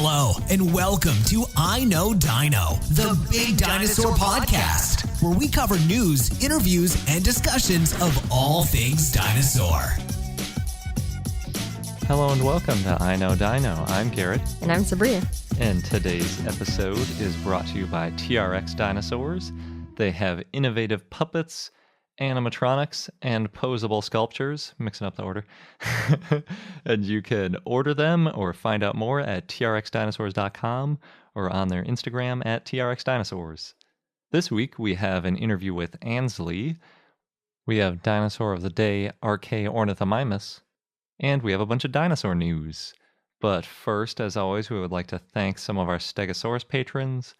Hello, and welcome to I Know Dino, the Big Dinosaur Podcast, where we cover news, interviews, and discussions of all things dinosaur. Hello and welcome to I Know Dino. I'm Garrett. And I'm Sabrina. And today's episode is brought to you by Trx Dinosaurs. They have innovative puppets, animatronics, and posable sculptures, mixing up the order. And you can order them or find out more at trxdinosaurs.com or on their Instagram at trxdinosaurs. This week we have an interview with Ansley. We have Dinosaur of the Day, Archaeornithomimus, and we have a bunch of dinosaur news. But first, as always, we would like to thank some of our Stegosaurus patrons.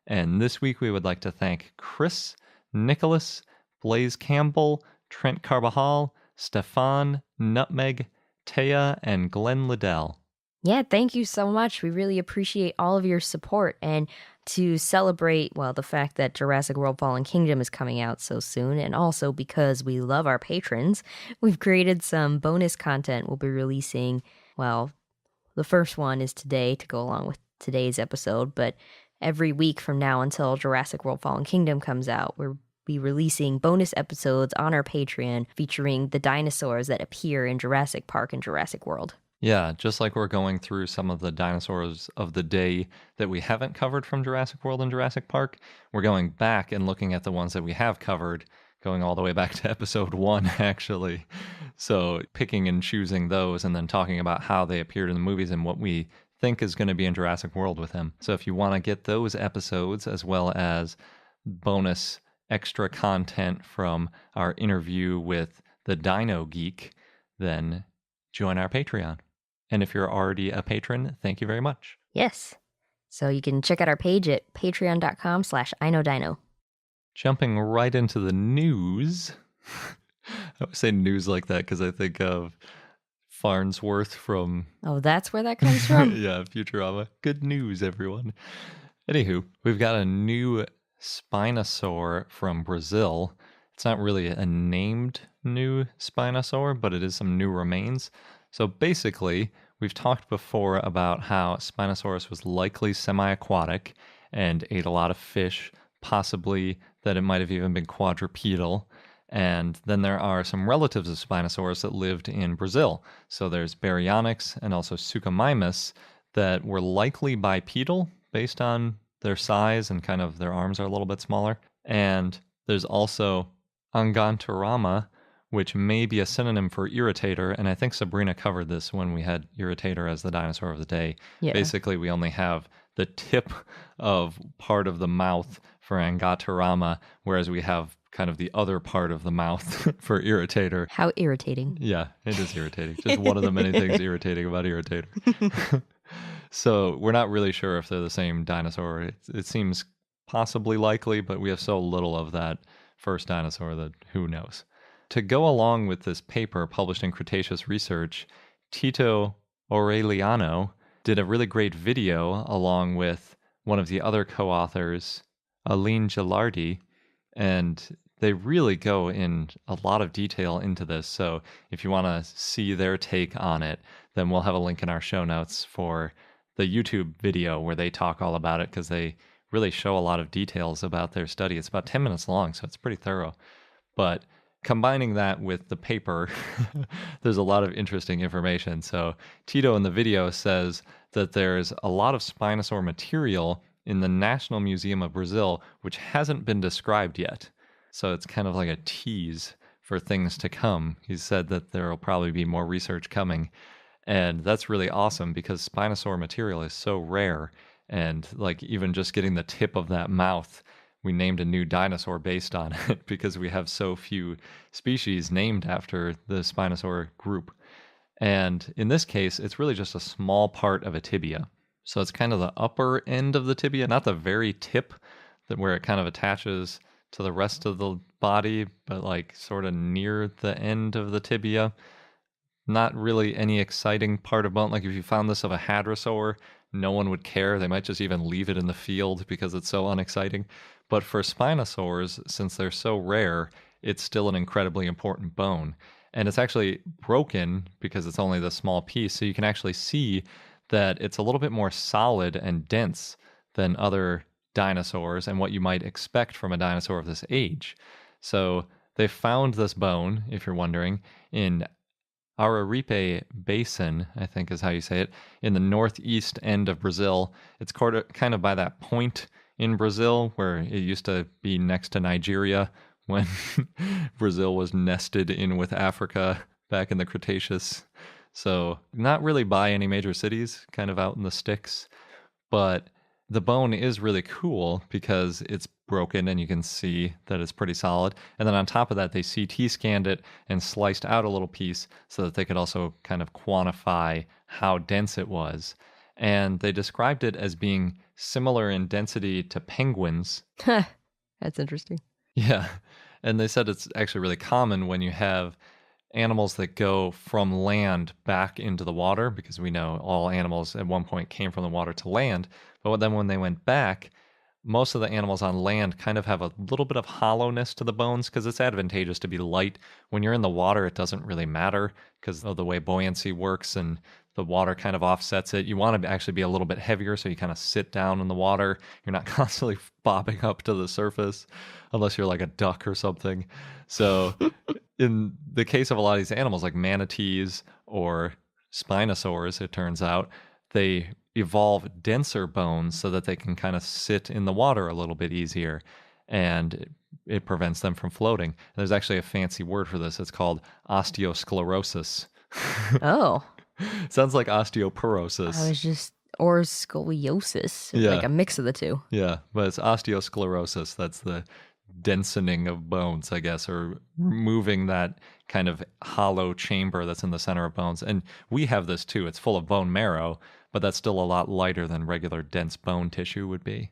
And this week we would like to thank Chris, Nicholas, Blaze Campbell, Trent Carbajal, Stefan, Nutmeg, Taya, and Glenn Liddell. Yeah, thank you so much. We really appreciate all of your support. And to celebrate, well, the fact that Jurassic World Fallen Kingdom is coming out so soon, and also because we love our patrons, we've created some bonus content we'll be releasing. Well, the first one is today to go along with today's episode, but every week from now until Jurassic World Fallen Kingdom comes out, we'll be releasing bonus episodes on our Patreon featuring the dinosaurs that appear in Jurassic Park and Jurassic World. Yeah, just like we're going through some of the dinosaurs of the day that we haven't covered from Jurassic World and Jurassic Park, we're going back and looking at the ones that we have covered, going all the way back to episode 1, actually. So picking and choosing those and then talking about how they appeared in the movies and what we think is going to be in Jurassic World with them. So if you want to get those episodes as well as bonus extra content from our interview with the Dino Geek, then join our Patreon. And if you're already a patron, thank you very much. Yes. So you can check out our page at patreon.com/iknowdino. Jumping right into the news. I would say news like that because I think of Farnsworth from... Oh, that's where that comes from? Yeah, Futurama. Good news, everyone. Anywho, we've got a new Spinosaur from Brazil. It's not really a named new Spinosaur, but it is some new remains. So basically, we've talked before about how Spinosaurus was likely semi-aquatic and ate a lot of fish, possibly that it might have even been quadrupedal. And then there are some relatives of Spinosaurus that lived in Brazil. So there's Baryonyx and also Suchomimus that were likely bipedal based on their size and kind of their arms are a little bit smaller. And there's also Anganturama, which may be a synonym for irritator. And I think Sabrina covered this when we had irritator as the dinosaur of the day. Yeah. Basically, we only have the tip of part of the mouth for Anganturama, whereas we have kind of the other part of the mouth for irritator. How irritating. Yeah, it is irritating. Just one of the many things irritating about irritator. So we're not really sure if they're the same dinosaur. It seems possibly likely, but we have so little of that first dinosaur that who knows. To go along with this paper published in Cretaceous Research, Tito Aureliano did a really great video along with one of the other co-authors, Aline Gilardi, and they really go in a lot of detail into this. So if you want to see their take on it, then we'll have a link in our show notes for the YouTube video where they talk all about it because they really show a lot of details about their study. It's about 10 minutes long, so it's pretty thorough. But combining that with the paper, there's a lot of interesting information. So Tito in the video says that there's a lot of Spinosaur material in the National Museum of Brazil, which hasn't been described yet. So it's kind of like a tease for things to come. He said that there will probably be more research coming. And that's really awesome because Spinosaur material is so rare. And like even just getting the tip of that mouth, we named a new dinosaur based on it because we have so few species named after the Spinosaur group. And in this case, it's really just a small part of a tibia. So it's kind of the upper end of the tibia, not the very tip that where it kind of attaches to the rest of the body, but like sort of near the end of the tibia. Not really any exciting part of bone. Like if you found this of a hadrosaur, no one would care. They might just even leave it in the field because it's so unexciting. But for Spinosaurs, since they're so rare, it's still an incredibly important bone. And it's actually broken because it's only this small piece. So you can actually see that it's a little bit more solid and dense than other dinosaurs and what you might expect from a dinosaur of this age. So they found this bone, if you're wondering, in Araripe Basin, I think is how you say it, in the northeast end of Brazil. It's kind of by that point in Brazil where it used to be next to Nigeria when Brazil was nested in with Africa back in the Cretaceous. So not really by any major cities, kind of out in the sticks. But the bone is really cool because it's broken and you can see that it's pretty solid. And then on top of that, they CT scanned it and sliced out a little piece so that they could also kind of quantify how dense it was. And they described it as being similar in density to penguins. That's interesting. Yeah. And they said it's actually really common when you have animals that go from land back into the water, because we know all animals at one point came from the water to land. But then when they went back, most of the animals on land kind of have a little bit of hollowness to the bones because it's advantageous to be light. When you're in the water, it doesn't really matter because of the way buoyancy works and the water kind of offsets it. You want to actually be a little bit heavier so you kind of sit down in the water. You're not constantly bobbing up to the surface unless you're like a duck or something. So in the case of a lot of these animals like manatees or spinosaurs, it turns out, they evolve denser bones so that they can kind of sit in the water a little bit easier, and it prevents them from floating. And there's actually a fancy word for this. It's called osteosclerosis. Oh. Sounds like osteoporosis. I was just, or scoliosis, Yeah. like a mix of the two. Yeah, but it's osteosclerosis. That's the densening of bones, I guess, or removing that kind of hollow chamber that's in the center of bones. And we have this too. It's full of bone marrow, but that's still a lot lighter than regular dense bone tissue would be.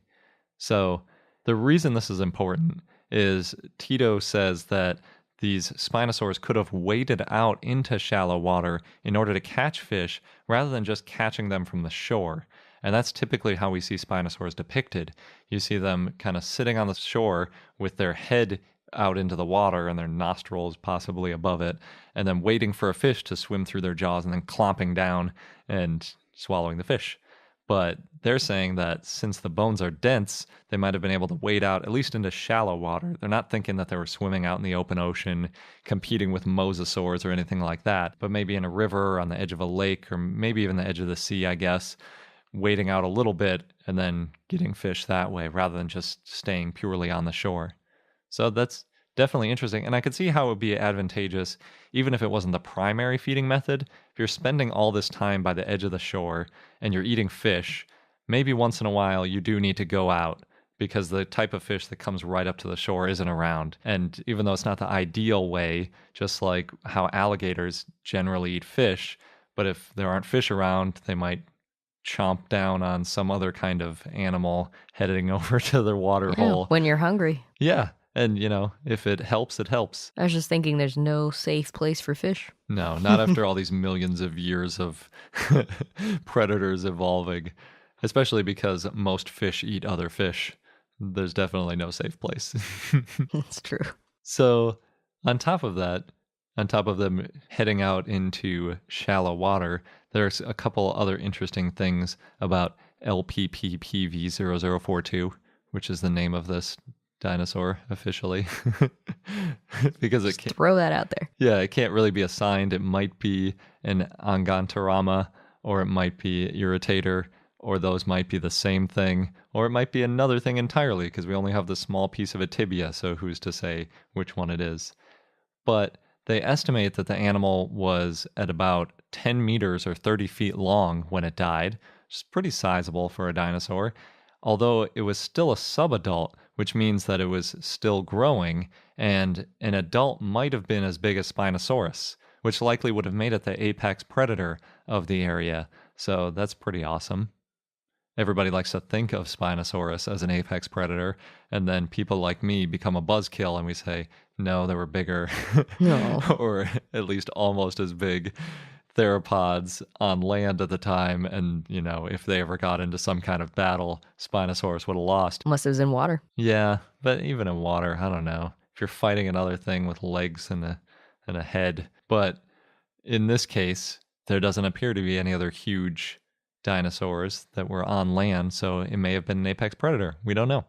So the reason this is important is Tito says that these spinosaurs could have waded out into shallow water in order to catch fish rather than just catching them from the shore. And that's typically how we see spinosaurs depicted. You see them kind of sitting on the shore with their head out into the water and their nostrils possibly above it, and then waiting for a fish to swim through their jaws and then clomping down and swallowing the fish. But they're saying that since the bones are dense, they might have been able to wade out at least into shallow water. They're not thinking that they were swimming out in the open ocean, competing with mosasaurs or anything like that, but maybe in a river or on the edge of a lake or maybe even the edge of the sea, I guess, wading out a little bit and then getting fish that way rather than just staying purely on the shore. So that's definitely interesting. And I could see how it would be advantageous, even if it wasn't the primary feeding method. If you're spending all this time by the edge of the shore and you're eating fish, maybe once in a while you do need to go out because the type of fish that comes right up to the shore isn't around. And even though it's not the ideal way, just like how alligators generally eat fish, but if there aren't fish around, they might chomp down on some other kind of animal heading over to their water hole. When you're hungry. Yeah. And, you know, if it helps, it helps. I was just thinking there's no safe place for fish. No, not after all these millions of years of predators evolving, especially because most fish eat other fish. There's definitely no safe place. That's true. So on top of that, on top of them heading out into shallow water, there's a couple other interesting things about LPPPV0042, which is the name of this dinosaur officially. Because it can't throw that out there. Yeah, it can't really be assigned. It might be an Ongontorama, or it might be Irritator, or those might be the same thing, or it might be another thing entirely because we only have the small piece of a tibia, so who's to say which one it is. But they estimate that the animal was at about 10 meters or 30 feet long when it died, which is pretty sizable for a dinosaur, although it was still a subadult, which means that it was still growing, and an adult might have been as big as Spinosaurus, which likely would have made it the apex predator of the area. So that's pretty awesome. Everybody likes to think of Spinosaurus as an apex predator, and then people like me become a buzzkill and we say, no, they were bigger. No. Or at least almost as big theropods on land at the time. And, you know, if they ever got into some kind of battle, Spinosaurus would have lost. Unless it was in water. Yeah, but even in water, I don't know. If you're fighting another thing with legs and a head. But in this case, there doesn't appear to be any other huge dinosaurs that were on land, so it may have been an apex predator. We don't know.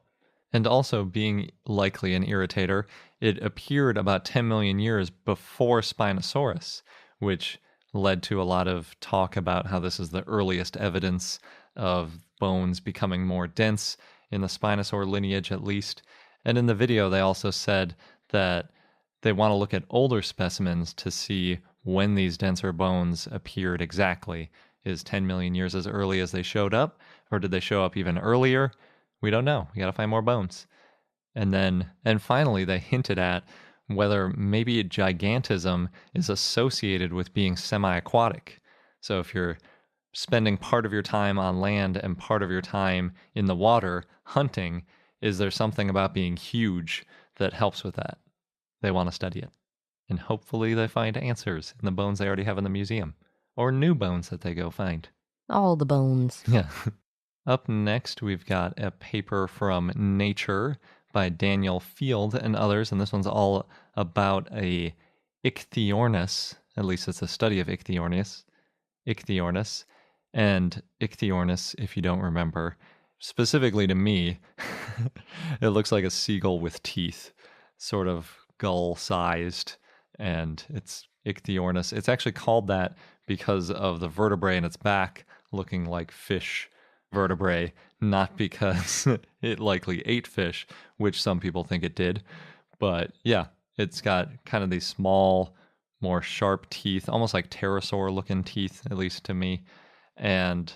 And also, being likely an irritator, it appeared about 10 million years before Spinosaurus, which led to a lot of talk about how this is the earliest evidence of bones becoming more dense in the Spinosaur lineage, at least. And in the video, they also said that they want to look at older specimens to see when these denser bones appeared exactly. Is 10 million years as early as they showed up, or did they show up even earlier? We don't know. We got to find more bones. And finally, they hinted at whether maybe gigantism is associated with being semi-aquatic. So if you're spending part of your time on land and part of your time in the water hunting, is there something about being huge that helps with that? They want to study it. And hopefully they find answers in the bones they already have in the museum. Or new bones that they go find. All the bones. Yeah. Up next, we've got a paper from Nature by Daniel Field and others, and this one's all about a Ichthyornis. At least it's a study of Ichthyornis. And Ichthyornis, if you don't remember, specifically to me, it looks like a seagull with teeth, sort of gull-sized, and it's Ichthyornis. It's actually called that because of the vertebrae in its back looking like fish vertebrae, not because it likely ate fish, which some people think it did. But yeah, it's got kind of these small, more sharp teeth, almost like pterosaur looking teeth, at least to me. And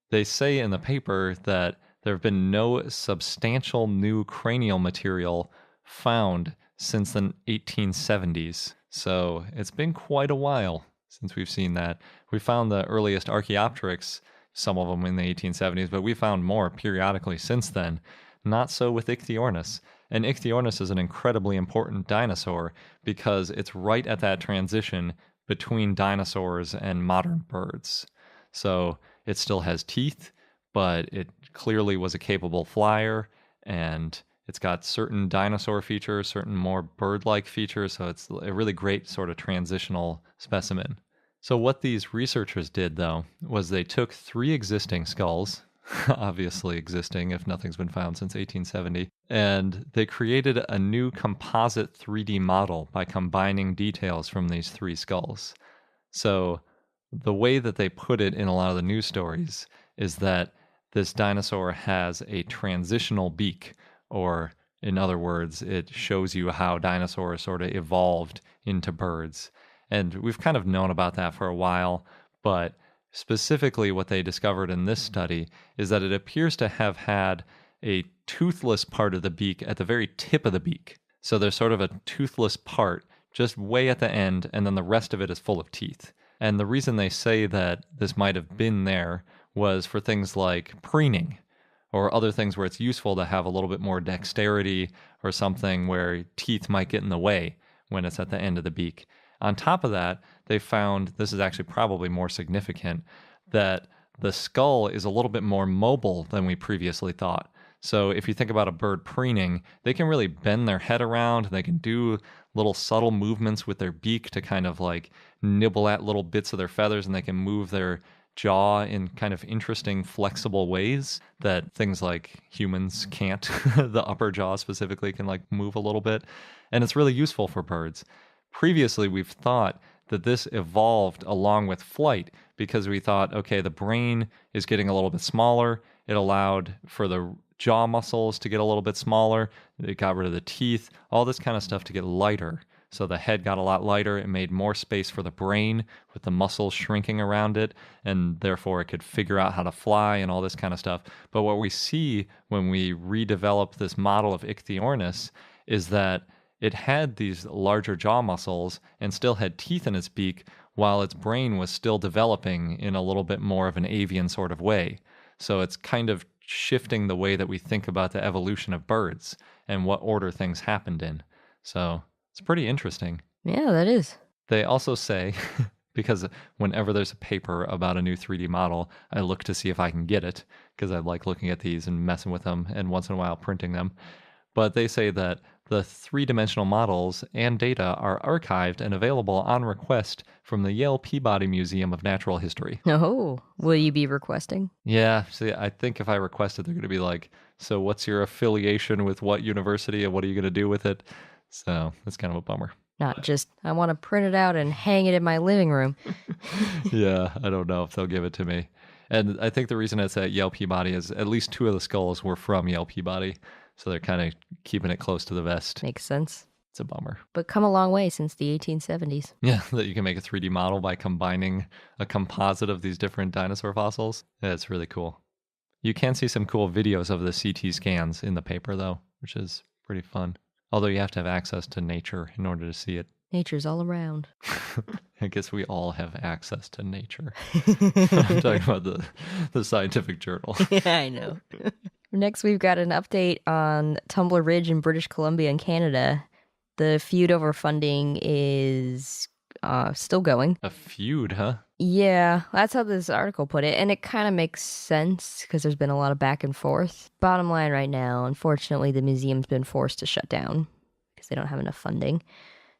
they say in the paper that there have been no substantial new cranial material found since the 1870s. So it's been quite a while since we've seen that. We found the earliest Archaeopteryx, some of them in the 1870s, but we found more periodically since then. Not so with Ichthyornis. And Ichthyornis is an incredibly important dinosaur because it's right at that transition between dinosaurs and modern birds. So it still has teeth, but it clearly was a capable flyer, and it's got certain dinosaur features, certain more bird-like features, so it's a really great sort of transitional specimen. So what these researchers did, though, was they took 3 existing skulls, obviously existing if nothing's been found since 1870, and they created a new composite 3D model by combining details from these 3 skulls. So the way that they put it in a lot of the news stories is that this dinosaur has a transitional beak, or in other words, it shows you how dinosaurs sort of evolved into birds. And we've kind of known about that for a while, but specifically what they discovered in this study is that it appears to have had a toothless part of the beak at the very tip of the beak. So there's sort of a toothless part just way at the end, and then the rest of it is full of teeth. And the reason they say that this might have been there was for things like preening, or other things where it's useful to have a little bit more dexterity, or something where teeth might get in the way when it's at the end of the beak. On top of that, they found, this is actually probably more significant, that the skull is a little bit more mobile than we previously thought. So if you think about a bird preening, they can really bend their head around, they can do little subtle movements with their beak to kind of like nibble at little bits of their feathers, and they can move their jaw in kind of interesting, flexible ways that things like humans can't. The upper jaw specifically can like move a little bit, and it's really useful for birds. Previously, we've thought that this evolved along with flight because we thought, okay, the brain is getting a little bit smaller. It allowed for the jaw muscles to get a little bit smaller. It got rid of the teeth, all this kind of stuff to get lighter. So the head got a lot lighter. It made more space for the brain with the muscles shrinking around it, and therefore it could figure out how to fly and all this kind of stuff. But what we see when we redevelop this model of Ichthyornis is that it had these larger jaw muscles and still had teeth in its beak, while its brain was still developing in a little bit more of an avian sort of way. So it's kind of shifting the way that we think about the evolution of birds and what order things happened in. So it's pretty interesting. Yeah, that is. They also say, because whenever there's a paper about a new 3D model, I look to see if I can get it, because I like looking at these and messing with them and once in a while printing them. But they say that the three-dimensional models and data are archived and available on request from the Yale Peabody Museum of Natural History. Oh, will you be requesting? Yeah, see, I think if I request it, they're going to be like, so what's your affiliation with what university and what are you going to do with it? So that's kind of a bummer. Not just, I want to print it out and hang it in my living room. Yeah, I don't know if they'll give it to me. And I think the reason it's at Yale Peabody is at least 2 of the skulls were from Yale Peabody. So they're kind of keeping it close to the vest. Makes sense. It's a bummer. But come a long way since the 1870s. Yeah, that you can make a 3D model by combining a composite of these different dinosaur fossils. Yeah, it's really cool. You can see some cool videos of the CT scans in the paper, though, which is pretty fun. Although you have to have access to nature in order to see it. Nature's all around. I guess we all have access to nature. I'm talking about the scientific journal. Yeah, I know. Next, we've got an update on Tumbler Ridge in British Columbia and Canada. The feud over funding is still going. A feud, huh? Yeah, that's how this article put it. And it kind of makes sense because there's been a lot of back and forth. Bottom line right now, unfortunately, the museum's been forced to shut down because they don't have enough funding.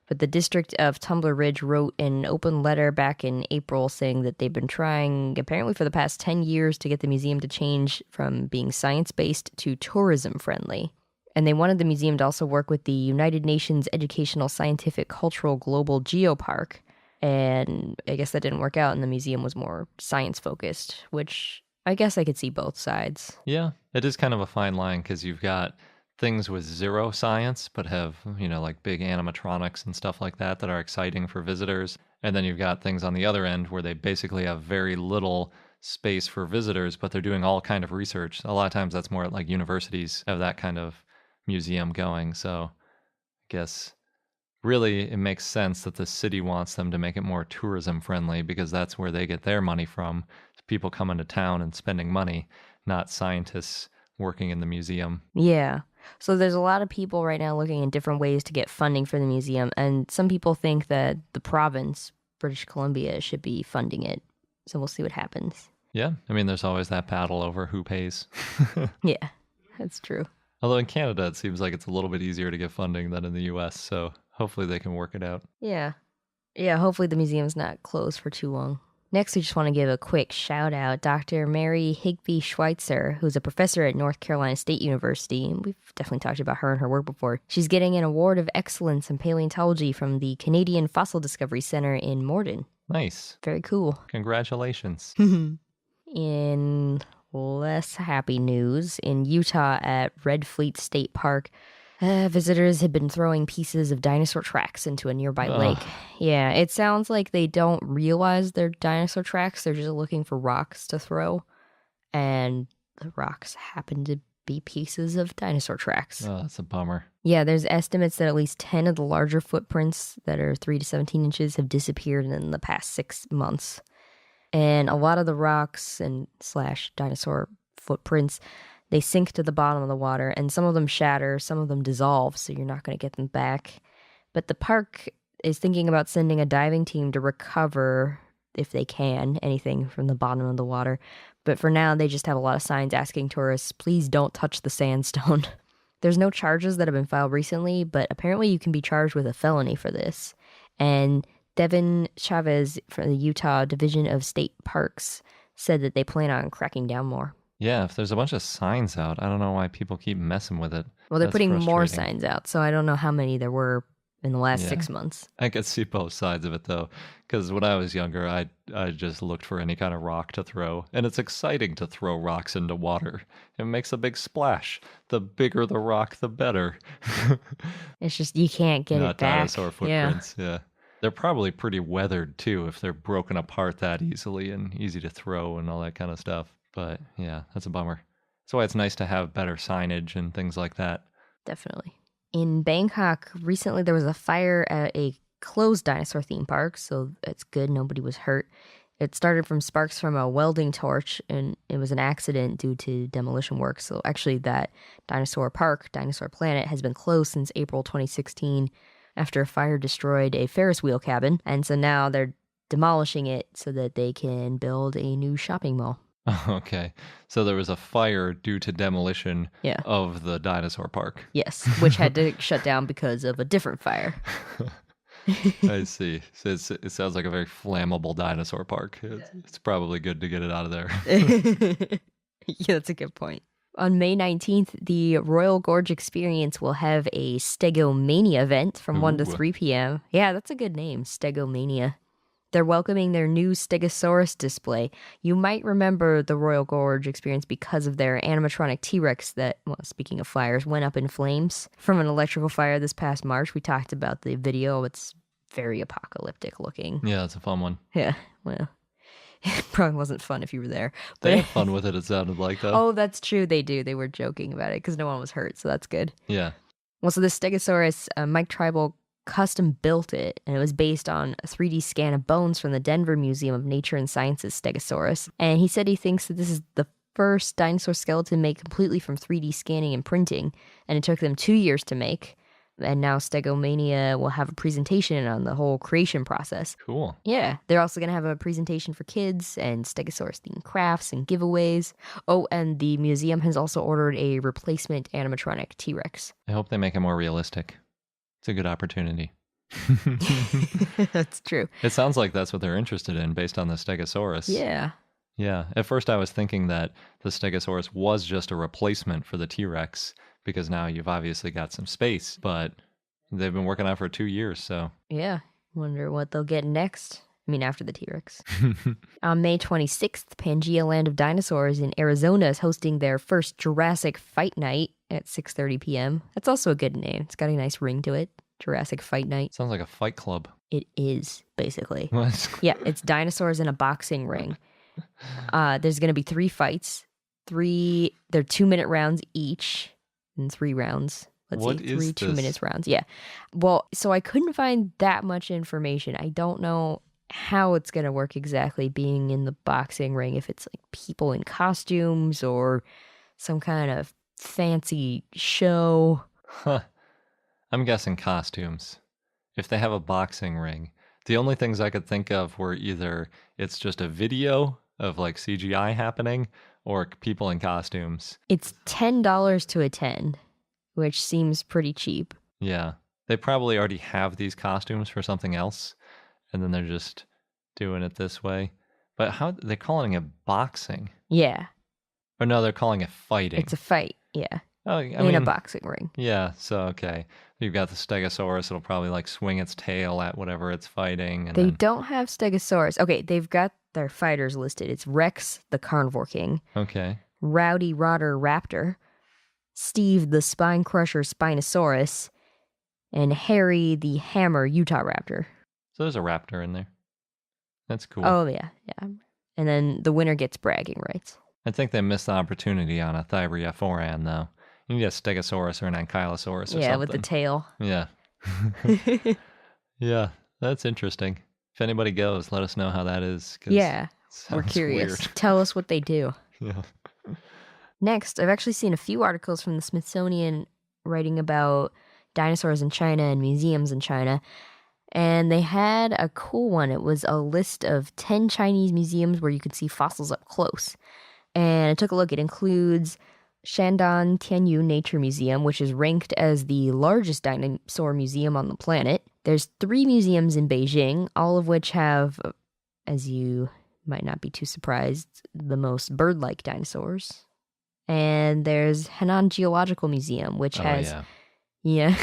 But the district of Tumbler Ridge wrote an open letter back in April saying that they've been trying, apparently for the past 10 years, to get the museum to change from being science-based to tourism-friendly. And they wanted the museum to also work with the United Nations Educational, Scientific, Cultural, Global Geopark. And I guess that didn't work out, and the museum was more science-focused, which I guess I could see both sides. Yeah, it is kind of a fine line because you've got things with zero science, but have, like big animatronics and stuff like that that are exciting for visitors. And then you've got things on the other end where they basically have very little space for visitors, but they're doing all kind of research. A lot of times that's more like universities have that kind of museum going. So I guess really it makes sense that the city wants them to make it more tourism friendly because that's where they get their money from. People coming to town and spending money, not scientists working in the museum. Yeah. So there's a lot of people right now looking in different ways to get funding for the museum, and some people think that the province, British Columbia, should be funding it. So we'll see what happens. Yeah, I mean, there's always that battle over who pays. Yeah, that's true. Although in Canada, it seems like it's a little bit easier to get funding than in the U.S., so hopefully they can work it out. Yeah, hopefully the museum's not closed for too long. Next, we just want to give a quick shout out. Dr. Mary Higby Schweitzer, who's a professor at North Carolina State University, and we've definitely talked about her and her work before. She's getting an award of excellence in paleontology from the Canadian Fossil Discovery Center in Morden. Nice. Very cool. Congratulations. In less happy news, in Utah at Red Fleet State Park, visitors had been throwing pieces of dinosaur tracks into a nearby lake. Yeah, it sounds like they don't realize they're dinosaur tracks. They're just looking for rocks to throw. And the rocks happen to be pieces of dinosaur tracks. Oh, that's a bummer. Yeah, there's estimates that at least 10 of the larger footprints that are 3 to 17 inches have disappeared in the past 6 months. And a lot of the rocks and / dinosaur footprints, they sink to the bottom of the water, and some of them shatter, some of them dissolve, so you're not going to get them back. But the park is thinking about sending a diving team to recover, if they can, anything from the bottom of the water. But for now, they just have a lot of signs asking tourists, please don't touch the sandstone. There's no charges that have been filed recently, but apparently you can be charged with a felony for this. And Devin Chavez from the Utah Division of State Parks said that they plan on cracking down more. Yeah, if there's a bunch of signs out, I don't know why people keep messing with it. Well, they're putting more signs out, so I don't know how many there were in the last 6 months. I could see both sides of it, though, because when I was younger, I just looked for any kind of rock to throw, and it's exciting to throw rocks into water. It makes a big splash. The bigger the rock, the better. It's just you can't get it back. Dinosaur footprints, yeah. They're probably pretty weathered, too, if they're broken apart that easily and easy to throw and all that kind of stuff. But yeah, that's a bummer. That's why it's nice to have better signage and things like that. Definitely. In Bangkok, recently there was a fire at a closed dinosaur theme park, so it's good nobody was hurt. It started from sparks from a welding torch, and it was an accident due to demolition work. So actually that dinosaur park, Dinosaur Planet, has been closed since April 2016 after a fire destroyed a Ferris wheel cabin. And so now they're demolishing it so that they can build a new shopping mall. Okay. So there was a fire due to demolition Yeah. of the dinosaur park. Yes, which had to shut down because of a different fire. I see. So it sounds like a very flammable dinosaur park. It's probably good to get it out of there. Yeah, that's a good point. On May 19th, the Royal Gorge Experience will have a Stegomania event from 1 to 3 p.m. Yeah, that's a good name, Stegomania. They're welcoming their new Stegosaurus display. You might remember the Royal Gorge Experience because of their animatronic T-Rex that, well, speaking of fires, went up in flames from an electrical fire this past March. We talked about the video. It's very apocalyptic looking. Yeah, it's a fun one. Yeah, well, it probably wasn't fun if you were there. They had fun with it sounded like, though. Oh, that's true. They do. They were joking about it because no one was hurt, so that's good. Yeah. Well, so the Stegosaurus, Mike Tribal custom built it, and it was based on a 3D scan of bones from the Denver Museum of Nature and Sciences Stegosaurus. And he said he thinks that this is the first dinosaur skeleton made completely from 3D scanning and printing, and it took them 2 years to make. And now Stegomania will have a presentation on the whole creation process. Cool. Yeah. They're also going to have a presentation for kids and Stegosaurus-themed crafts and giveaways. Oh, and the museum has also ordered a replacement animatronic T-Rex. I hope they make it more realistic. It's a good opportunity. That's true. It sounds like that's what they're interested in based on the Stegosaurus. Yeah. Yeah. At first I was thinking that the Stegosaurus was just a replacement for the T-Rex because now you've obviously got some space, but they've been working on it for 2 years, so. Yeah. Wonder what they'll get next. I mean, after the T-Rex. On May 26th, Pangea Land of Dinosaurs in Arizona is hosting their first Jurassic Fight Night at 6:30 p.m. That's also a good name. It's got a nice ring to it. Jurassic Fight Night. Sounds like a fight club. It is, basically. What? Yeah, it's dinosaurs in a boxing ring. There's going to be 3 fights. They're 2-minute rounds each, and 3 rounds. What is 3 this? 2-minute rounds. Yeah. Well, so I couldn't find that much information. I don't know how it's going to work exactly being in the boxing ring, if it's like people in costumes or some kind of fancy show. Huh. I'm guessing costumes. If they have a boxing ring, the only things I could think of were either it's just a video of like CGI happening or people in costumes. It's $10 to attend, which seems pretty cheap. Yeah. They probably already have these costumes for something else, and then they're just doing it this way. But how they're calling it boxing? Yeah. Or no, they're calling it fighting. It's a fight, yeah. Oh, I in mean, a boxing ring. Yeah, so okay. You've got the Stegosaurus, it'll probably like swing its tail at whatever it's fighting. And They then... don't have Stegosaurus. Okay, they've got their fighters listed. It's Rex, the Carnivore King. Okay. Rowdy Rodder Raptor. Steve, the Spine Crusher Spinosaurus. And Harry, the Hammer Utah Raptor. So there's a raptor in there. That's cool. Oh, yeah. And then the winner gets bragging rights. I think they missed the opportunity on a Thyreophoran, though. You need a Stegosaurus or an Ankylosaurus or something. Yeah, with the tail. Yeah. Yeah, that's interesting. If anybody goes, let us know how that is. 'Cause Yeah, we're sounds curious. weird. Tell us what they do. Yeah. Next, I've actually seen a few articles from the Smithsonian writing about dinosaurs in China and museums in China. And they had a cool one. It was a list of 10 Chinese museums where you could see fossils up close. And I took a look. It includes Shandong Tianyu Nature Museum, which is ranked as the largest dinosaur museum on the planet. There's 3 museums in Beijing, all of which have, as you might not be too surprised, the most bird-like dinosaurs. And there's Henan Geological Museum, which has... Yeah. Yeah.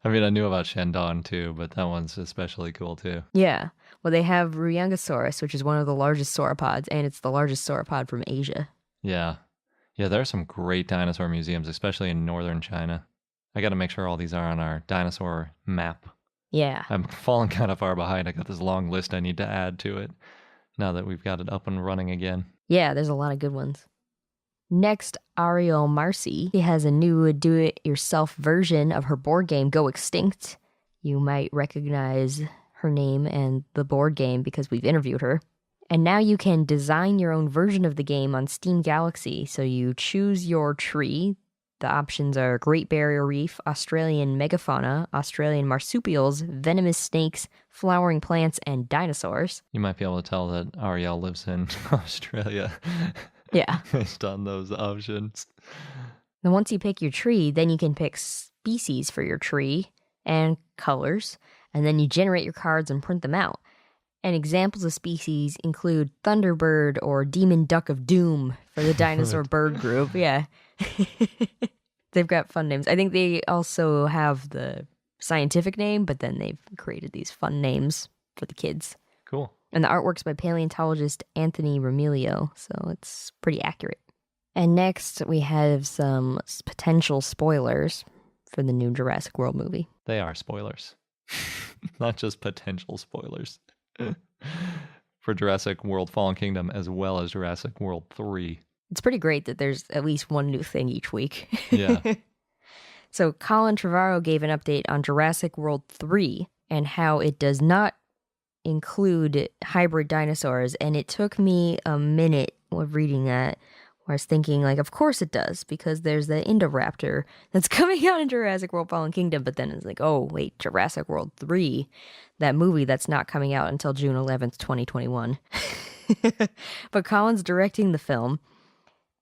I mean, I knew about Shandong, too, but that one's especially cool, too. Yeah. Well, they have Ruyangosaurus, which is one of the largest sauropods, and it's the largest sauropod from Asia. Yeah. Yeah, there are some great dinosaur museums, especially in northern China. I got to make sure all these are on our dinosaur map. Yeah. I'm falling kind of far behind. I got this long list I need to add to it now that we've got it up and running again. Yeah, there's a lot of good ones. Next, Ariel Marcy. He has a new do-it-yourself version of her board game, Go Extinct. You might recognize her name and the board game because we've interviewed her. And now you can design your own version of the game on Steam Galaxy. So you choose your tree, The options are Great Barrier Reef, Australian megafauna, Australian marsupials, venomous snakes, flowering plants, and dinosaurs. You might be able to tell that Ariel lives in Australia. Yeah. Based on those options. Then once you pick your tree, then you can pick species for your tree and colors, and then you generate your cards and print them out. And examples of species include Thunderbird or Demon Duck of Doom for the dinosaur bird group. Yeah. They've got fun names. I think they also have the scientific name, but then they've created these fun names for the kids. Cool. And the artwork's by paleontologist Anthony Remilio, so it's pretty accurate. And next, we have some potential spoilers for the new Jurassic World movie. They are spoilers. Not just potential spoilers. For Jurassic World Fallen Kingdom as well as Jurassic World 3. It's pretty great that there's at least one new thing each week. Yeah. So Colin Trevorrow gave an update on Jurassic World 3 and how it does not include hybrid dinosaurs. And it took me a minute of reading that, where I was thinking, like, of course it does, because there's the Indoraptor that's coming out in Jurassic World Fallen Kingdom. But then it's like, oh, wait, Jurassic World 3, that movie that's not coming out until June 11th, 2021. But Colin's directing the film.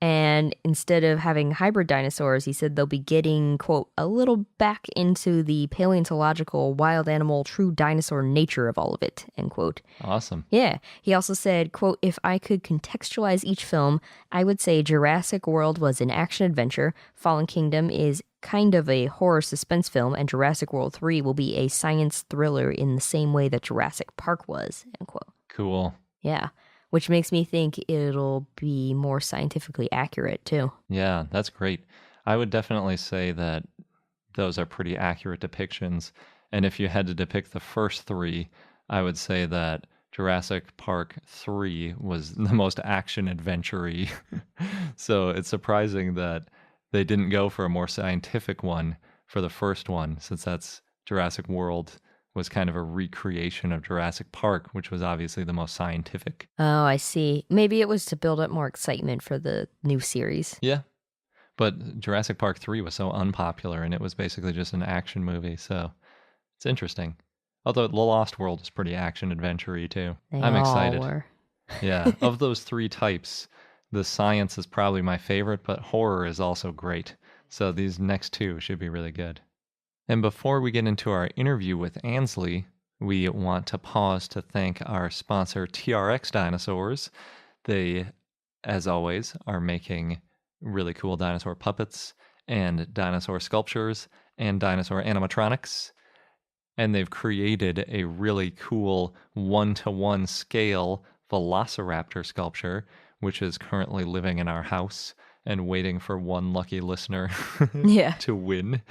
And instead of having hybrid dinosaurs, he said they'll be getting, quote, a little back into the paleontological wild animal true dinosaur nature of all of it, end quote. Awesome. Yeah. He also said, quote, if I could contextualize each film, I would say Jurassic World was an action adventure, Fallen Kingdom is kind of a horror suspense film, and Jurassic World 3 will be a science thriller in the same way that Jurassic Park was, end quote. Cool. Yeah. Which makes me think it'll be more scientifically accurate, too. Yeah, that's great. I would definitely say that those are pretty accurate depictions. And if you had to depict the first three, I would say that Jurassic Park 3 was the most action-adventure-y. So it's surprising that they didn't go for a more scientific one for the first one, since that's Jurassic World was kind of a recreation of Jurassic Park, which was obviously the most scientific. Oh, I see. Maybe it was to build up more excitement for the new series. Yeah. But Jurassic Park 3 was so unpopular, and it was basically just an action movie, so it's interesting. Although The Lost World is pretty action-adventure-y, too. I'm excited. Were. Yeah. Of those three types, the science is probably my favorite, but horror is also great. So these next two should be really good. And before we get into our interview with Ansley, we want to pause to thank our sponsor, Trx Dinosaurs. They, as always, are making really cool dinosaur puppets and dinosaur sculptures and dinosaur animatronics. And they've created a really cool 1-to-1 scale velociraptor sculpture, which is currently living in our house and waiting for one lucky listener to win.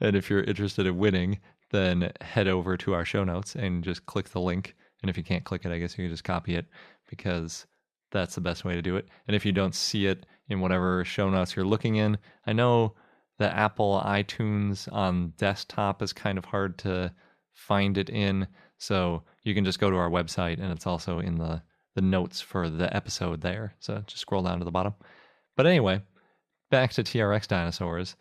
And if you're interested in winning, then head over to our show notes and just click the link. And if you can't click it, I guess you can just copy it, because that's the best way to do it. And if you don't see it in whatever show notes you're looking in, I know the Apple iTunes on desktop is kind of hard to find it in. So you can just go to our website, and it's also in the notes for the episode there. So just scroll down to the bottom. But anyway, back to TRX Dinosaurs.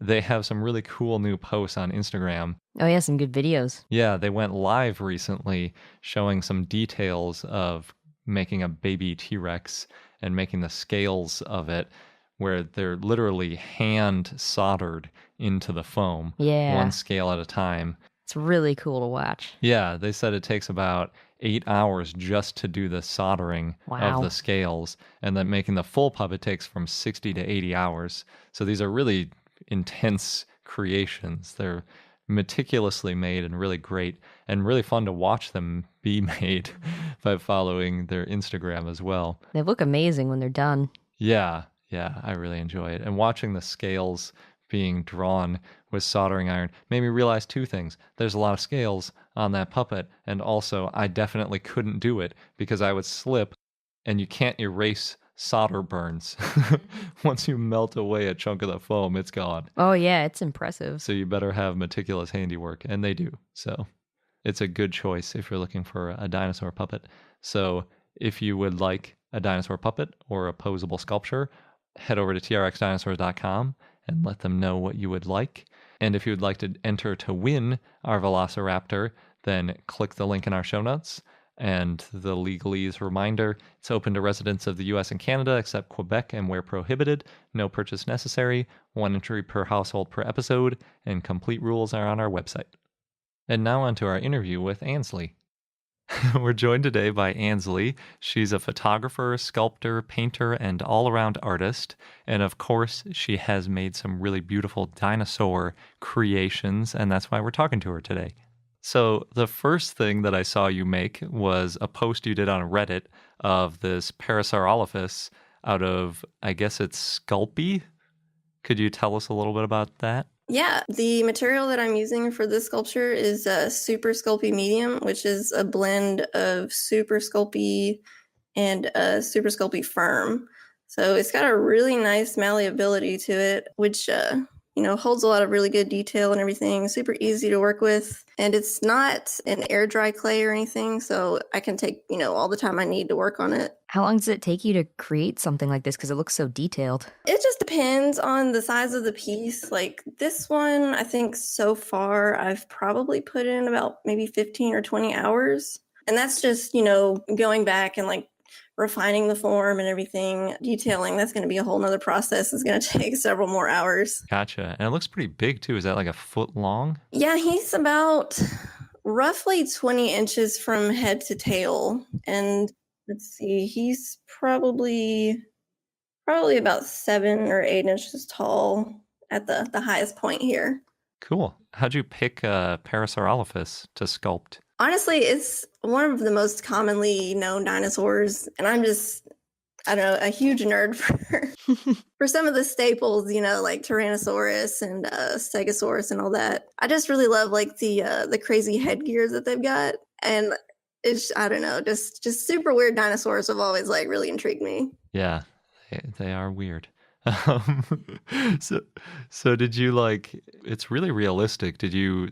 They have some really cool new posts on Instagram. Oh, yeah, some good videos. Yeah, they went live recently showing some details of making a baby T-Rex and making the scales of it, where they're literally hand soldered into the foam, one scale at a time. It's really cool to watch. Yeah, they said it takes about 8 hours just to do the soldering of the scales, and then making the full puppet takes from 60 to 80 hours. So these are really intense creations. They're meticulously made and really great, and really fun to watch them be made by following their Instagram as well. They look amazing when they're done. Yeah, I really enjoy it. And watching the scales being drawn with soldering iron made me realize two things. There's a lot of scales on that puppet, and also I definitely couldn't do it because I would slip, and you can't erase solder burns. Once you melt away a chunk of the foam, it's gone. Oh yeah, it's impressive. So you better have meticulous handiwork, and they do. So it's a good choice if you're looking for a dinosaur puppet. So if you would like a dinosaur puppet or a posable sculpture, head over to trxdinosaurs.com and let them know what you would like. And if you would like to enter to win our Velociraptor, then click the link in our show notes. And the legalese reminder, it's open to residents of the US and Canada except Quebec and where prohibited. No purchase necessary. 1 entry per household per episode, and complete rules are on our website. And now on to our interview with Ansley. We're joined today by Ansley. She's a photographer, sculptor, painter, and all-around artist. And of course, she has made some really beautiful dinosaur creations, and that's why we're talking to her today. So the first thing that I saw you make was a post you did on Reddit of this Parasaurolophus out of, I guess it's Sculpey. Could you tell us a little bit about that? Yeah, the material that I'm using for this sculpture is a Super Sculpey medium, which is a blend of Super Sculpey and a Super Sculpey firm. So it's got a really nice malleability to it, which holds a lot of really good detail and everything. Super easy to work with, and it's not an air dry clay or anything, so I can take all the time I need to work on it. How long does it take you to create something like this? Because it looks so detailed. It just depends on the size of the piece. Like this one, I think so far I've probably put in about maybe 15 or 20 hours. And that's just, going back and like refining the form and everything, detailing. That's going to be a whole nother process. It's going to take several more hours. Gotcha. And it looks pretty big too. Is that like a foot long? Yeah, he's about roughly 20 inches from head to tail. And let's see, he's probably about 7 or 8 inches tall at the highest point here. Cool. How'd you pick Parasaurolophus to sculpt? Honestly, it's one of the most commonly known dinosaurs, and I'm just, a huge nerd for some of the staples, like Tyrannosaurus and Stegosaurus and all that. I just really love like the crazy headgear that they've got, and it's, just super weird dinosaurs have always like really intrigued me. Yeah, they are weird. So did you it's really realistic. Did you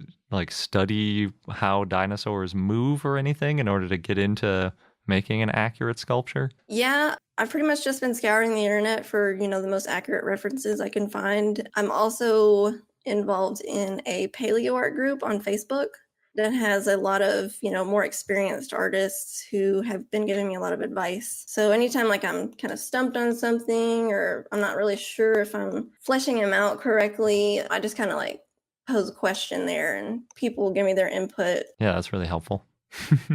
study how dinosaurs move or anything in order to get into making an accurate sculpture? Yeah, I've pretty much just been scouring the internet for, the most accurate references I can find. I'm also involved in a paleo art group on Facebook that has a lot of, more experienced artists who have been giving me a lot of advice. So anytime I'm kind of stumped on something or I'm not really sure if I'm fleshing them out correctly, I just kind of pose a question there and people will give me their input. Yeah, that's really helpful.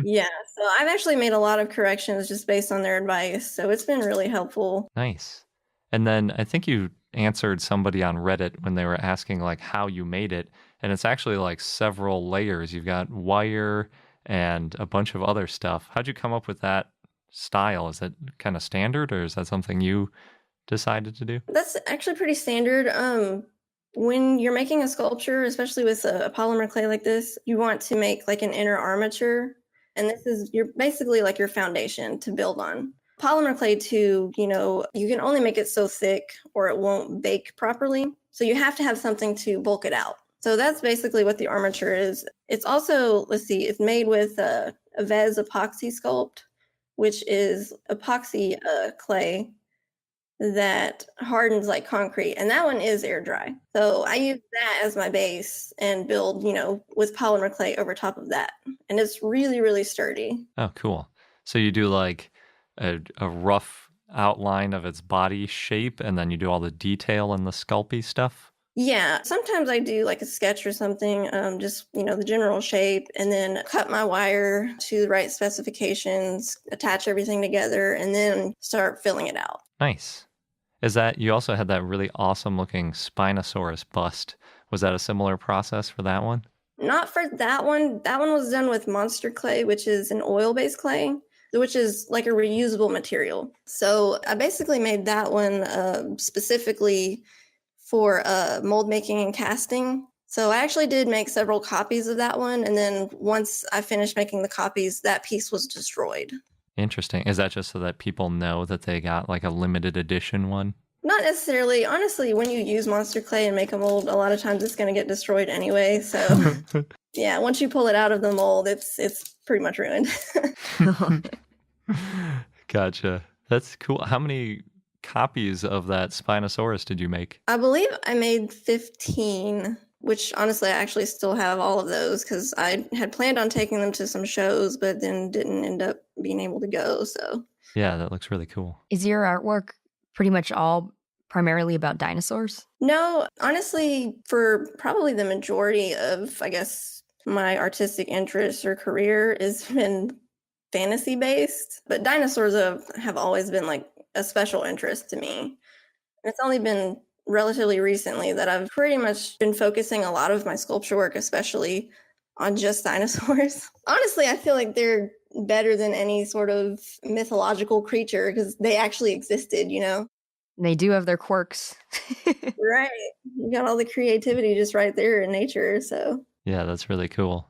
Yeah, so I've actually made a lot of corrections just based on their advice. So it's been really helpful. Nice. And then I think you answered somebody on Reddit when they were asking how you made it. And it's actually several layers. You've got wire and a bunch of other stuff. How'd you come up with that style? Is it kind of standard, or is that something you decided to do? That's actually pretty standard. When you're making a sculpture, especially with a polymer clay like this, you want to make an inner armature. And this is basically your foundation to build on. Polymer clay too, you can only make it so thick or it won't bake properly. So you have to have something to bulk it out. So that's basically what the armature is. It's also, it's made with a Vez epoxy sculpt, which is epoxy clay that hardens like concrete. And that one is air dry. So I use that as my base and build, with polymer clay over top of that. And it's really, really sturdy. Oh, cool. So you do a rough outline of its body shape, and then you do all the detail and the sculpey stuff? Yeah, sometimes I do a sketch or something, just, the general shape, and then cut my wire to the right specifications, attach everything together, and then start filling it out. Nice. You also had that really awesome looking Spinosaurus bust. Was that a similar process for that one? Not for that one. That one was done with monster clay, which is an oil-based clay, which is a reusable material. So I basically made that one specifically for mold making and casting. So I actually did make several copies of that one. And then once I finished making the copies, that piece was destroyed. Interesting. Is that just so that people know that they got a limited edition one? Not necessarily. Honestly, when you use monster clay and make a mold, a lot of times it's going to get destroyed anyway. So yeah, once you pull it out of the mold, it's pretty much ruined. Gotcha. That's cool. How many copies of that Spinosaurus did you make? I believe I made 15, which honestly I actually still have all of those because I had planned on taking them to some shows, but then didn't end up being able to go. So yeah, that looks really cool. Is your artwork pretty much all primarily about dinosaurs? No, honestly, for probably the majority of, I guess, my artistic interest or career has been fantasy based, but dinosaurs have always been like a special interest to me. It's only been relatively recently that I've pretty much been focusing a lot of my sculpture work, especially on just dinosaurs. Honestly, I feel like they're better than any sort of mythological creature because they actually existed, you know? They do have their quirks. Right. You got all the creativity just right there in nature, so. Yeah, that's really cool.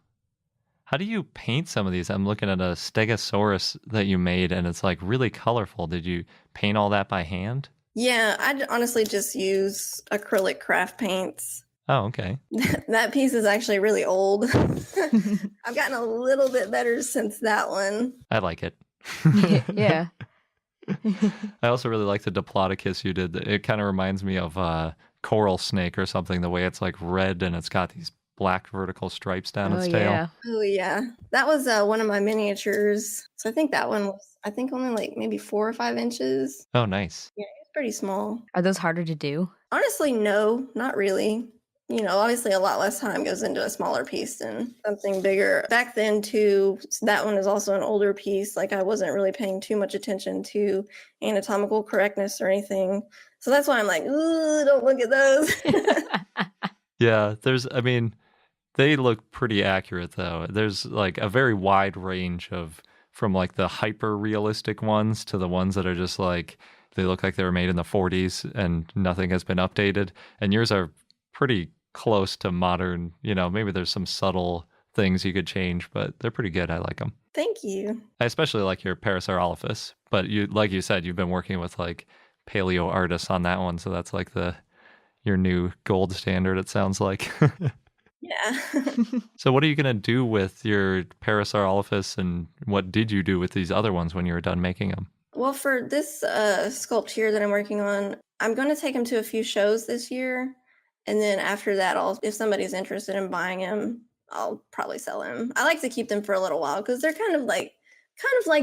How do you paint some of these? I'm looking at a Stegosaurus that you made, and it's like really colorful. Did you paint all that by hand? Yeah, I'd honestly just use acrylic craft paints. Oh, okay. That piece is actually really old. I've gotten a little bit better since that one. I like it. Yeah. I also really like the Diplodocus you did. It kind of reminds me of a coral snake or something, the way it's like red and it's got these black vertical stripes down its tail. Yeah. Oh, yeah. That was one of my miniatures. So I think that one was, only like maybe 4 or 5 inches. Oh, nice. Yeah, it's pretty small. Are those harder to do? Honestly, no, not really. You know, obviously a lot less time goes into a smaller piece than something bigger. Back then, too, that one is also an older piece. Like, I wasn't really paying too much attention to anatomical correctness or anything. So that's why I'm like, ooh, don't look at those. Yeah, they look pretty accurate, though. There's like a very wide range from like the hyper realistic ones to the ones that are just like, they look like they were made in the 40s and nothing has been updated. And yours are pretty close to modern, maybe there's some subtle things you could change, but they're pretty good. I like them. Thank you. I especially like your Parasaurolophus, but like you said, you've been working with like paleo artists on that one. So that's like your new gold standard, it sounds like. Yeah. So what are you going to do with your Parasaurolophus, and what did you do with these other ones when you were done making them? Well, for this sculpt here that I'm working on, I'm going to take him to a few shows this year. And then after that, if somebody's interested in buying him, I'll probably sell him. I like to keep them for a little while because they're kind of like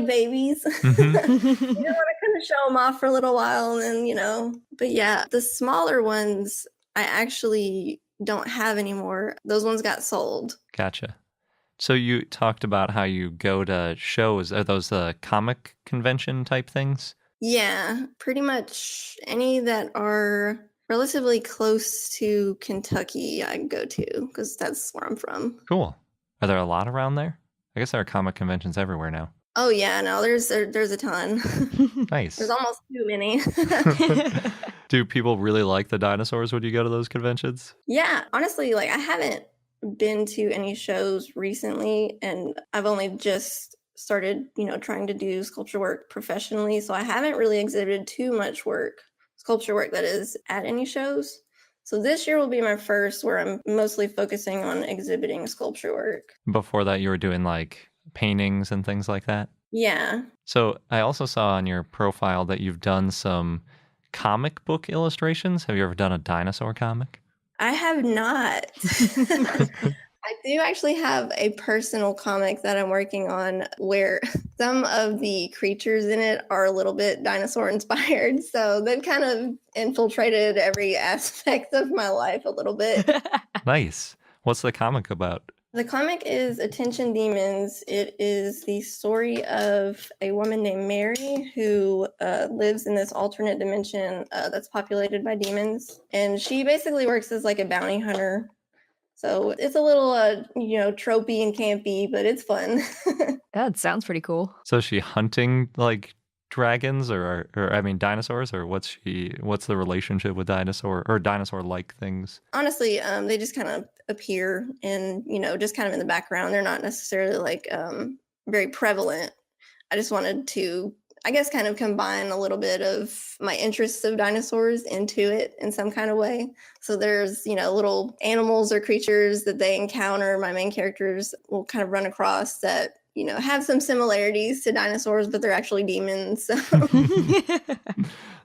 babies. Mm-hmm. You want to kind of show them off for a little while, and then, But yeah, the smaller ones, I actually don't have anymore. Those ones got sold. Gotcha. So you talked about how you go to shows. Are those the comic convention type things? Yeah, pretty much any that are relatively close to Kentucky I go to because that's where I'm from. Cool. Are there a lot around there? I guess there are comic conventions everywhere now. Oh yeah, no, there's a ton. Nice. There's almost too many. Do people really like the dinosaurs when you go to those conventions? Yeah, honestly, like I haven't been to any shows recently, and I've only just started, trying to do sculpture work professionally, so I haven't really exhibited too much sculpture work that is at any shows. So this year will be my first where I'm mostly focusing on exhibiting sculpture work. Before that, you were doing like paintings and things like that? Yeah. So I also saw on your profile that you've done some comic book illustrations. Have you ever done a dinosaur comic? I have not. I do actually have a personal comic that I'm working on where some of the creatures in it are a little bit dinosaur inspired. So they've kind of infiltrated every aspect of my life a little bit. Nice. What's the comic about? The comic is Attention Demons. It is the story of a woman named Mary who lives in this alternate dimension that's populated by demons. And she basically works as like a bounty hunter. So it's a little, tropey and campy, but it's fun. That sounds pretty cool. So is she hunting like dragons or dinosaurs, or what's the relationship with dinosaur or dinosaur-like things? Honestly, they just kind of appear and, just kind of in the background. They're not necessarily like very prevalent. I just wanted to, I guess, kind of combine a little bit of my interests of dinosaurs into it in some kind of way. So there's, little animals or creatures that they encounter. My main characters will kind of run across that, have some similarities to dinosaurs, but they're actually demons. So.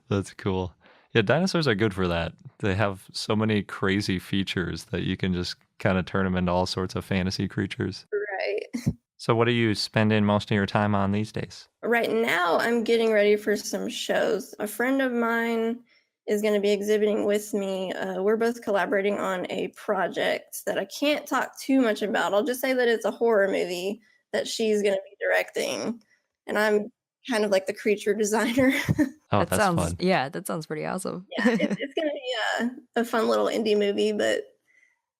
That's cool. Yeah, dinosaurs are good for that. They have so many crazy features that you can just kind of turn them into all sorts of fantasy creatures. Right. So what are you spending most of your time on these days? Right now, I'm getting ready for some shows. A friend of mine is going to be exhibiting with me. We're both collaborating on a project that I can't talk too much about. I'll just say that it's a horror movie that she's going to be directing, and I'm kind of like the creature designer. Oh, That that's sounds fun. yeah, that sounds pretty awesome. Yeah, it's going to be a fun little indie movie, but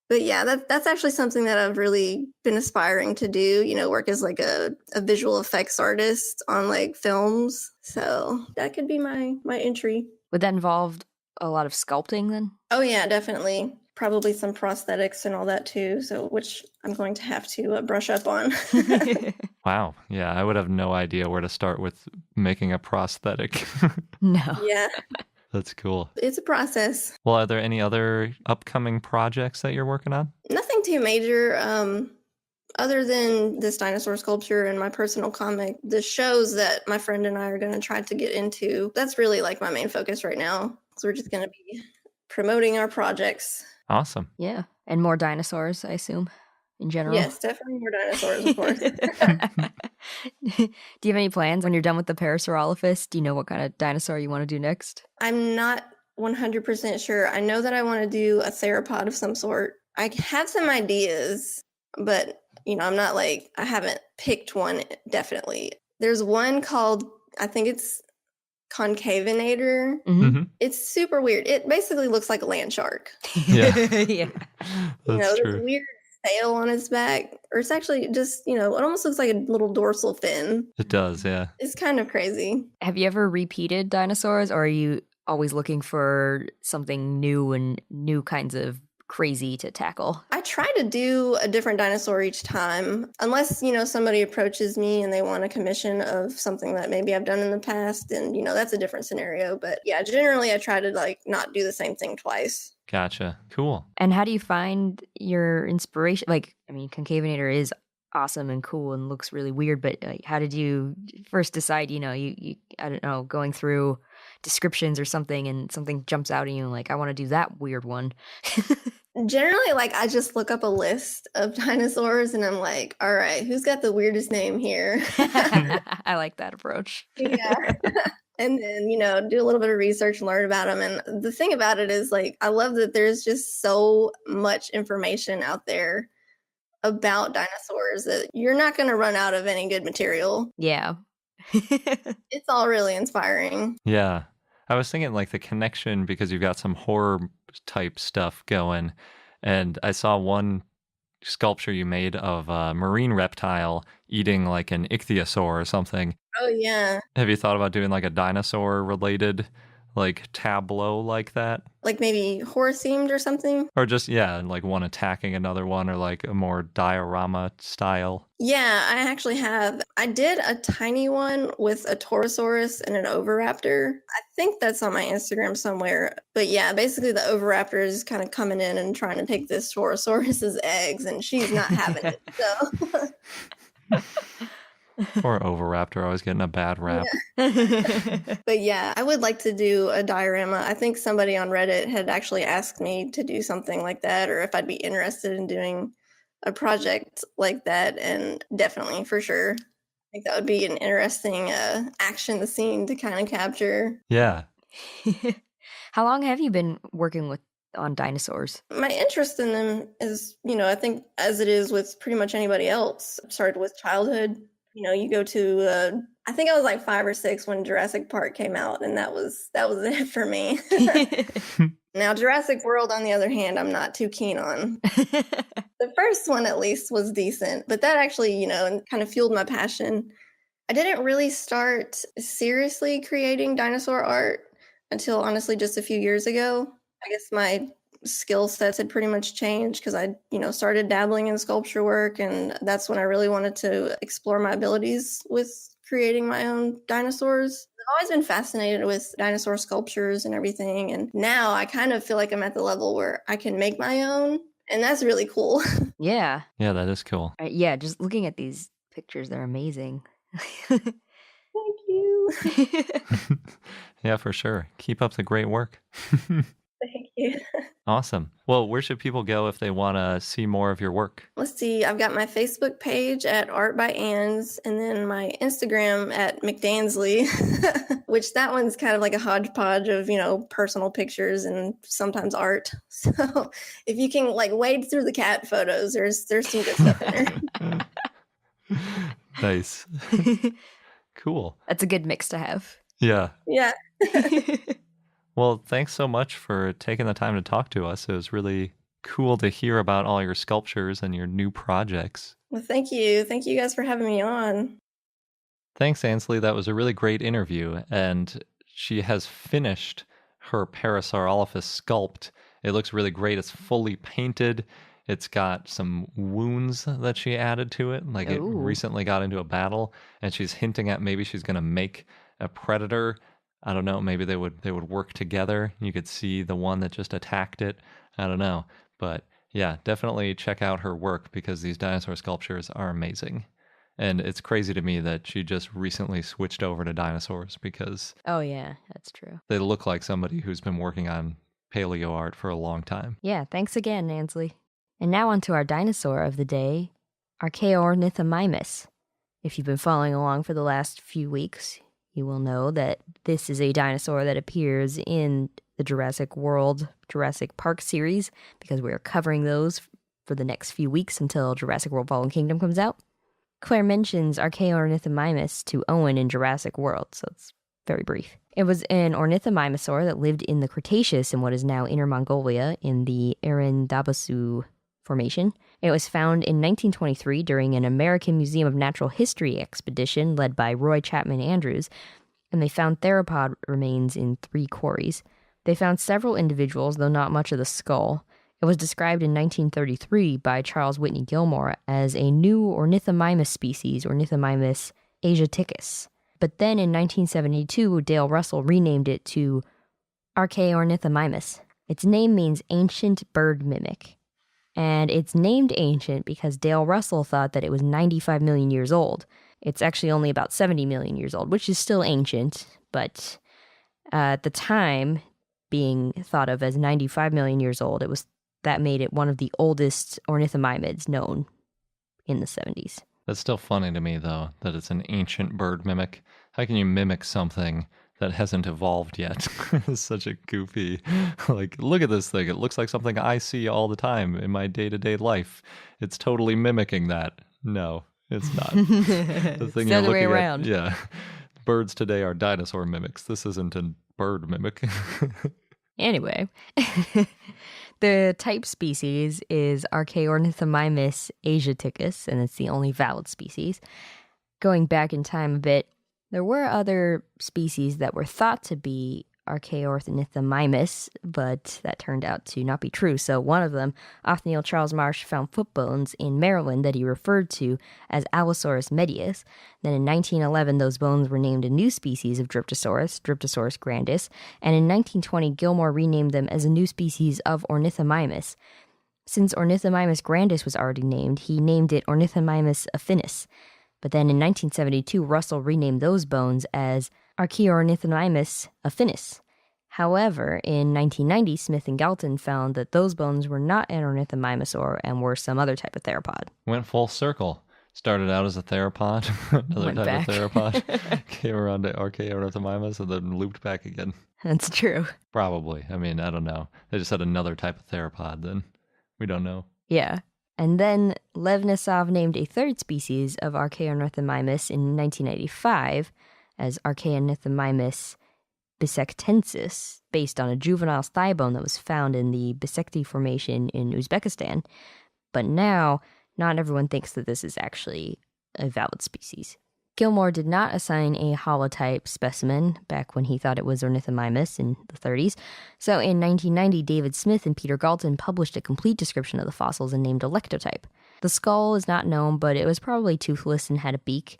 yeah, that's actually something that I've really been aspiring to do, work as like a visual effects artist on like films. So that could be my entry. Would that involve a lot of sculpting then? Oh yeah, definitely. Probably some prosthetics and all that too. So which I'm going to have to brush up on. Wow. Yeah, I would have no idea where to start with making a prosthetic. No. Yeah, That's cool. it's a process. Well, are there any other upcoming projects that you're working on? Nothing too major. Other than this dinosaur sculpture and my personal comic, the shows that my friend and I are going to try to get into, that's really like my main focus right now. So we're just going to be promoting our projects. Awesome. Yeah. And more dinosaurs, I assume, in general. Yes, definitely more dinosaurs, of course. Do you have any plans when you're done with the Parasaurolophus? Do you know what kind of dinosaur you want to do next? I'm not 100% sure. I know that I want to do a theropod of some sort. I have some ideas, but I'm not I haven't picked one definitely. There's one called, I think it's Concavinator. Mm-hmm. It's super weird. It basically looks like a land shark. Yeah. Yeah. That's This true. weird sail on his back, or it's actually just, it almost looks like a little dorsal fin. It does, yeah. It's kind of crazy. Have you ever repeated dinosaurs, or are you always looking for something new and new kinds of crazy to tackle? I try to do a different dinosaur each time, unless, somebody approaches me and they want a commission of something that maybe I've done in the past, and, that's a different scenario. But yeah, generally I try to not do the same thing twice. Gotcha. Cool. And how do you find your inspiration? Concavinator is awesome and cool and looks really weird, but how did you first decide, you I don't know, going through descriptions or something and something jumps out at you like, I want to do that weird one? Generally, I just look up a list of dinosaurs and I'm like, all right, who's got the weirdest name here? I like that approach. Yeah. And then, do a little bit of research and learn about them. And the thing about it is, I love that there's just so much information out there about dinosaurs that you're not going to run out of any good material. Yeah. It's all really inspiring. Yeah. I was thinking the connection, because you've got some horror type stuff going. And I saw one sculpture you made of a marine reptile eating an ichthyosaur or something. Oh, yeah. Have you thought about doing a dinosaur related tableau like that? Maybe horror themed or something? Or just, yeah, one attacking another one, or a more diorama style? Yeah, I actually have. I did a tiny one with a Torosaurus and an Oviraptor. I think that's on my Instagram somewhere. But yeah, basically the Oviraptor is kind of coming in and trying to take this Torosaurus's eggs, and she's not having it. So... Or Oviraptor always getting a bad rap. Yeah. But yeah, I would like to do a diorama. I think somebody on Reddit had actually asked me to do something like that, or if I'd be interested in doing a project like that. And definitely, for sure, I think that would be an interesting action scene to kind of capture. Yeah. How long have you been working on dinosaurs? My interest in them is, I think as it is with pretty much anybody else, it started with childhood. You go to, I think I was 5 or 6 when Jurassic Park came out, and that was it for me. Now, Jurassic World, on the other hand, I'm not too keen on. The first one, at least, was decent, but that actually, kind of fueled my passion. I didn't really start seriously creating dinosaur art until, honestly, just a few years ago. I guess my skill sets had pretty much changed because I, started dabbling in sculpture work, and that's when I really wanted to explore my abilities with creating my own dinosaurs. I've always been fascinated with dinosaur sculptures and everything, and now I kind of feel like I'm at the level where I can make my own, and that's really cool. Yeah. Yeah, that is cool. Yeah, just looking at these pictures, they're amazing. Thank you. you. Yeah, for sure. Keep up the great work. Thank you. Awesome. Well, where should people go if they want to see more of your work? Let's see. I've got my Facebook page at Art by Ans, and then my Instagram at McDansley, which that one's kind of like a hodgepodge of, personal pictures and sometimes art. So if you can wade through the cat photos, there's some good stuff in there. Nice. Cool. That's a good mix to have. Yeah. Yeah. Well, thanks so much for taking the time to talk to us. It was really cool to hear about all your sculptures and your new projects. Well, thank you. Thank you guys for having me on. Thanks, Ansley. That was a really great interview. And she has finished her Parasaurolophus Sculpt. It looks really great. It's fully painted. It's got some wounds that she added to it. It recently got into a battle, and she's hinting at maybe she's going to make a predator. I don't know. Maybe they would work together. You could see the one that just attacked it. I don't know. But yeah, definitely check out her work because these dinosaur sculptures are amazing. And it's crazy to me that she just recently switched over to dinosaurs because Oh, yeah, that's true. they look like somebody who's been working on paleo art for a long time. Yeah, thanks again, Ansley. And now on to our dinosaur of the day, Archaeornithomimus. If you've been following along for the last few weeks, you will know that this is a dinosaur that appears in the Jurassic World, Jurassic Park series, because we're covering those for the next few weeks until Jurassic World Fallen Kingdom comes out. Claire mentions Archaeornithomimus to Owen in Jurassic World, so it's very brief. It was an ornithomimosaur that lived in the Cretaceous in what is now Inner Mongolia in the Iren Dabasu Formation. It was found in 1923 during an American Museum of Natural History expedition led by Roy Chapman Andrews, and they found theropod remains in 3 quarries. They found several individuals, though not much of the skull. It was described in 1933 by Charles Whitney Gilmore as a new Ornithomimomus species, Ornithomimomus asiaticus. But then in 1972, Dale Russell renamed it to Archaeornithomimus. Its name means ancient bird mimic. And it's named ancient because Dale Russell thought that it was 95 million years old. It's actually only about 70 million years old, which is still ancient, but at the time, being thought of as 95 million years old, that made it one of the oldest ornithomimids known in the 70s. That's still funny to me, though, that it's an ancient bird mimic. How can you mimic something that hasn't evolved yet? It's such a goofy, look at this thing. It looks like something I see all the time in my day-to-day life. It's totally mimicking that. No, it's not. The thing It's you're the other way looking around. at, yeah. Birds today are dinosaur mimics. This isn't a bird mimic. Anyway, the type species is Archaeornithomimus asiaticus, and it's the only valid species. Going back in time a bit, there were other species that were thought to be Archaeornithomimus, but that turned out to not be true. So one of them, Othniel Charles Marsh, found foot bones in Maryland that he referred to as Allosaurus medius. Then in 1911, those bones were named a new species of Dryptosaurus, Dryptosaurus grandis, and in 1920, Gilmore renamed them as a new species of Ornithomimus. Since Ornithomimus grandis was already named, he named it Ornithomimus affinis. But then in 1972, Russell renamed those bones as Archaeornithomimus affinis. However, in 1990, Smith and Galton found that those bones were not an ornithomimosaur and were some other type of theropod. Went full circle. Started out as a theropod, another Went type back. of theropod, came around to Archaeornithomimus, and then looped back again. That's true. Probably. I mean, I don't know. They just had another type of theropod then. We don't know. Yeah. And then Levnesov named a third species of Archaeornithomimus in 1985 as Archaeornithomimus bisectensis, based on a juvenile thigh bone that was found in the Bisekti Formation in Uzbekistan. But now, not everyone thinks that this is actually a valid species. Gilmore did not assign a holotype specimen back when he thought it was Ornithomimus in the 30s. So in 1990, David Smith and Peter Galton published a complete description of the fossils and named a lectotype. The skull is not known, but it was probably toothless and had a beak.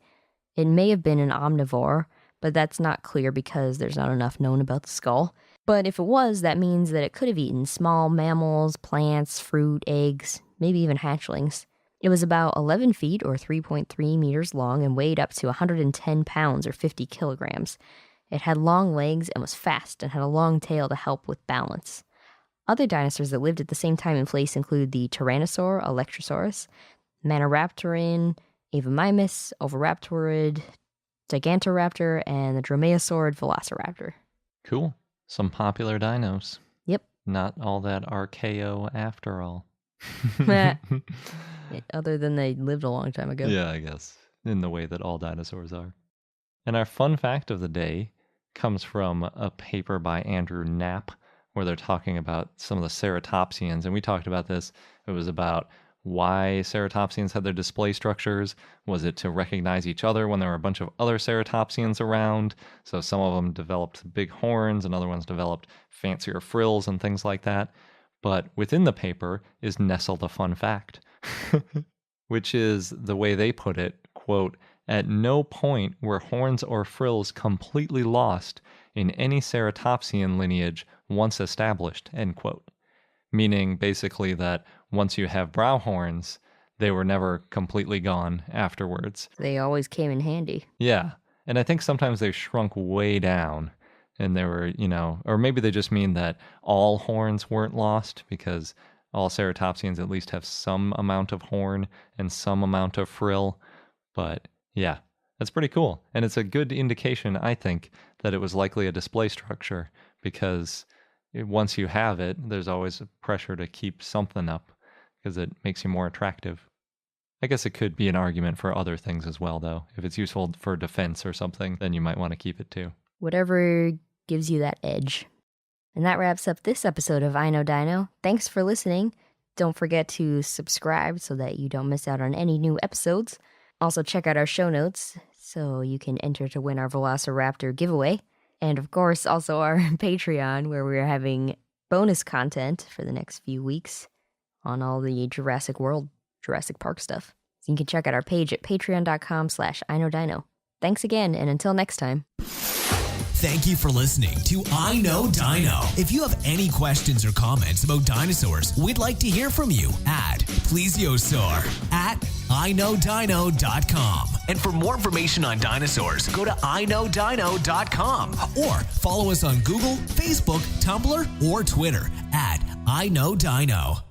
It may have been an omnivore, but that's not clear because there's not enough known about the skull. But if it was, that means that it could have eaten small mammals, plants, fruit, eggs, maybe even hatchlings. It was about 11 feet or 3.3 meters long and weighed up to 110 pounds or 50 kilograms. It had long legs and was fast and had a long tail to help with balance. Other dinosaurs that lived at the same time and place include the Tyrannosaur, Electrosaurus, Maniraptoran, Avamimus, Oviraptorid, Gigantoraptor, and the Dromaeosaurid Velociraptor. Cool. Some popular dinos. Yep. Not all that archaeo after all. Other than they lived a long time ago. Yeah, I guess. In the way that all dinosaurs are. And our fun fact of the day comes from a paper by Andrew Knapp, where they're talking about some of the ceratopsians. And we talked about this. It was about why ceratopsians had their display structures. Was it to recognize each other when there were a bunch of other ceratopsians around? So some of them developed big horns and other ones developed fancier frills and things like that. But within the paper is nestled a fun fact, which is the way they put it, quote, "At no point were horns or frills completely lost in any ceratopsian lineage once established," end quote. Meaning basically that once you have brow horns, they were never completely gone afterwards. They always came in handy. Yeah. And I think sometimes they shrunk way down and they were, or maybe they just mean that all horns weren't lost because all ceratopsians at least have some amount of horn and some amount of frill. But yeah, that's pretty cool. And it's a good indication, I think, that it was likely a display structure because once you have it, there's always a pressure to keep something up because it makes you more attractive. I guess it could be an argument for other things as well, though. If it's useful for defense or something, then you might want to keep it too. Whatever gives you that edge. And that wraps up this episode of I Know Dino. Thanks for listening. Don't forget to subscribe so that you don't miss out on any new episodes. Also, check out our show notes so you can enter to win our Velociraptor giveaway. And of course, also our Patreon, where we're having bonus content for the next few weeks on all the Jurassic World, Jurassic Park stuff. So you can check out our page at patreon.com/iknowdino. Thanks again, and until next time. Thank you for listening to I Know Dino. If you have any questions or comments about dinosaurs, we'd like to hear from you at plesiosaur@iknowdino.com. And for more information on dinosaurs, go to iknowdino.com or follow us on Google, Facebook, Tumblr, or Twitter at I Know Dino.